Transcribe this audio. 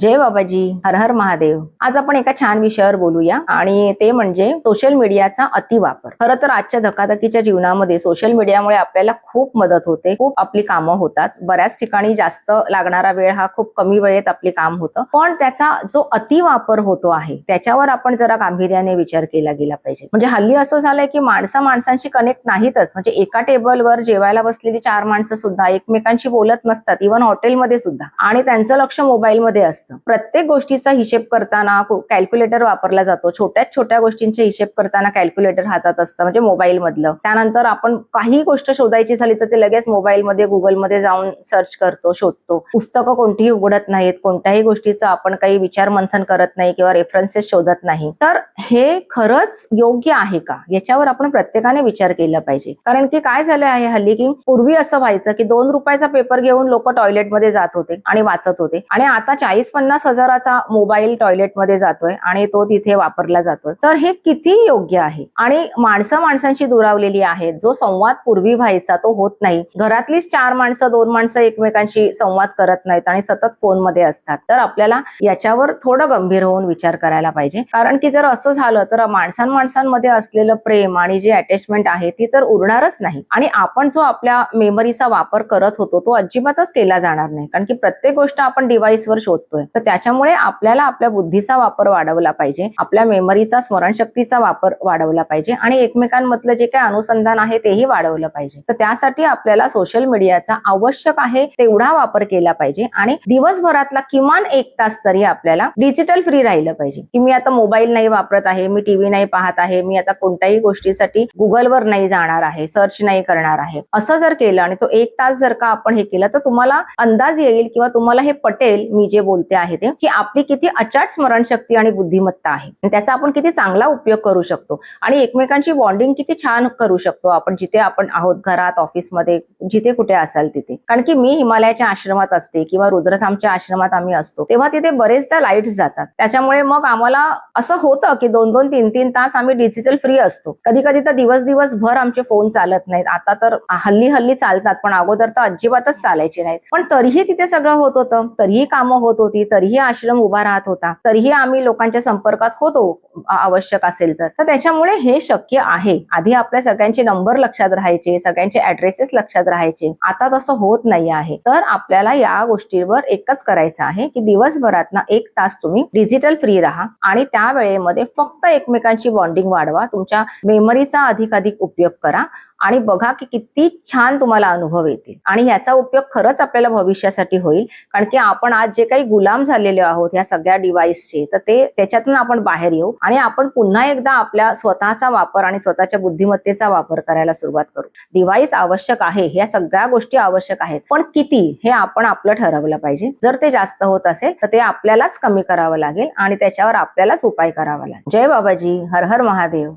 जय बाबाजी, हर हर महादेव। आज आपण एका छान विषयावर बोलूया आणि ते म्हणजे सोशल मीडियाचा अतिवापर। खरं तर आजच्या धकाधकीच्या जीवनामध्ये सोशल मीडियामुळे आपल्याला खूप मदत होते, खूप आपली कामं होतात। बऱ्याच ठिकाणी जास्त लागणारा वेळ हा खूप कमी वेळेत आपले काम होतं, पण त्याचा जो अतिवापर होतो आहे त्याच्यावर आपण जरा गांभीर्याने विचार केला गेला पाहिजे। म्हणजे हल्ली असं झालंय की माणसांशी कनेक्ट नाहीतच, म्हणजे एका टेबलवर जेवायला बसलेली 4 माणसं सुद्धा एकमेकांशी बोलत नसतात, इव्हन हॉटेलमध्ये सुद्धा, आणि त्यांचं लक्ष मोबाईलमध्ये असतं। प्रत्येक गोष्टीचा हिशेब करताना कॅल्क्युलेटर वापरला जातो। छोट्यात छोट्या गोष्टींचे हिशेब करताना कॅल्क्युलेटर हातात असतं, म्हणजे मोबाईल मधलं। त्यानंतर आपण काही गोष्ट शोधायची झाली तर ते लगेच मोबाईलमध्ये गुगलमध्ये जाऊन सर्च करतो, शोधतो। पुस्तकं कोणतीही उघडत नाहीत, कोणत्याही गोष्टीचं आपण काही विचार मंथन करत नाही किंवा रेफरन्सेस शोधत नाही। तर हे खरंच योग्य आहे का, याच्यावर आपण प्रत्येकाने विचार केला पाहिजे। कारण की काय झालं आहे हल्ली, की पूर्वी असं व्हायचं की 2 रुपयाचा पेपर घेऊन लोक टॉयलेटमध्ये जात होते आणि वाचत होते, आणि आता 40-50 हजाराचा मोबाईल टॉयलेटमध्ये जातोय आणि तो तिथे वापरला जातोय। तर हे किती योग्य आहे? आणि माणसांशी दुरावलेली आहेत। जो संवाद पूर्वी व्हायचा तो होत नाही। घरातलीच 4 माणसं 2 माणसं एकमेकांशी संवाद करत नाहीत आणि सतत फोनमध्ये असतात। तर आपल्याला याच्यावर थोडं गंभीर होऊन विचार करायला पाहिजे। कारण की जर असं झालं तर माणसांमध्ये असलेलं प्रेम आणि जी अटॅचमेंट आहे ती तर उरणारच नाही, आणि आपण जो आपल्या मेमरीचा वापर करत होतो तो अजिबातच केला जाणार नाही। कारण की प्रत्येक गोष्ट आपण डिव्हाइसवर शोधतोय, तर त्याच्यामुळे आपल्याला आपल्या बुद्धीचा वापर वाढवला पाहिजे, आपल्या मेमरीचा, स्मरणशक्तीचा वापर वाढवला पाहिजे, आणि एकमेकांमधलं जे काही अनुसंधान आहे तेही वाढवलं पाहिजे। तर त्यासाठी आपल्याला सोशल मीडियाचा आवश्यक आहे तेवढा वापर केला पाहिजे, आणि दिवसभरातला किमान 1 तास तरी आपल्याला डिजिटल फ्री राहिलं पाहिजे। की मी आता मोबाईल नाही वापरत आहे, मी टीव्ही नाही पाहत आहे, मी आता कोणत्याही गोष्टीसाठी गुगलवर नाही जाणार आहे, सर्च नाही करणार आहे। असं जर केलं आणि तो 1 तास जर का आपण हे केलं, तर तुम्हाला अंदाज येईल किंवा तुम्हाला हे पटेल मी जे बोलते आहे ते, की आपली किती अचाट स्मरणशक्ती आणि बुद्धिमत्ता आहे, त्याचा आपण किती चांगला उपयोग करू शकतो, आणि एकमेकांची बॉन्डिंग किती छान करू शकतो आपण जिथे आपण आहोत, घरात, ऑफिसमध्ये, जिथे कुठे असाल तिथे। कारण की मी हिमालयाच्या आश्रमात असते किंवा रुद्रधामच्या आश्रमात आम्ही असतो, तेव्हा तिथे बरेचदा लाईट्स जातात। त्याच्यामुळे मग आम्हाला असं होतं की 2-2, 3-3 तास आम्ही डिजिटल फ्री असतो। कधी कधी तर दिवसभर आमचे फोन चालत नाहीत। आता तर हल्ली चालतात, पण अगोदर तर अजिबातच चालायचे नाहीत। पण तरीही तिथे सगळं होत होतं, तरीही कामं होत होती, तरीही आश्रम उभा राहत होता, तरीही आम्ही लोकांच्या संपर्कात होतो आवश्यक असेल तर। त्याच्यामुळे हे शक्य आहे। आधी आपल्या सगळ्यांचे नंबर लक्षात राहायचे, सगळ्यांचे ऍड्रेसेस लक्षात राहायचे, आता तसं होत नाही आहे। तर आपल्याला या गोष्टीवर एकच करायचं आहे की दिवसभरातनं 1 तास तुम्ही डिजिटल फ्री राहा, आणि त्या वेळेमध्ये फक्त एकमेकांची बॉन्डिंग वाढवा, तुमच्या मेमरीचा अधिकाधिक उपयोग करा, आणि बघा की किती छान तुम्हाला अनुभव येतील, आणि याचा उपयोग खरंच आपल्याला भविष्यासाठी होईल। कारण की आपण आज जे काही गुलाम झालेले आहोत या सगळ्या डिव्हाइसचे, तर ते त्याच्यातून आपण बाहेर येऊ, आणि आपण पुन्हा एकदा आपल्या स्वतःचा वापर आणि स्वतःच्या बुद्धिमत्तेचा वापर करायला सुरुवात करू। डिव्हाइस आवश्यक आहे, ह्या सगळ्या गोष्टी आवश्यक आहेत, पण किती हे आपण आपलं ठरवलं पाहिजे। जर ते जास्त होत असेल तर ते आपल्यालाच कमी करावं लागेल, आणि त्याच्यावर आपल्यालाच उपाय करावा लागेल। जय बाबाजी, हर हर महादेव।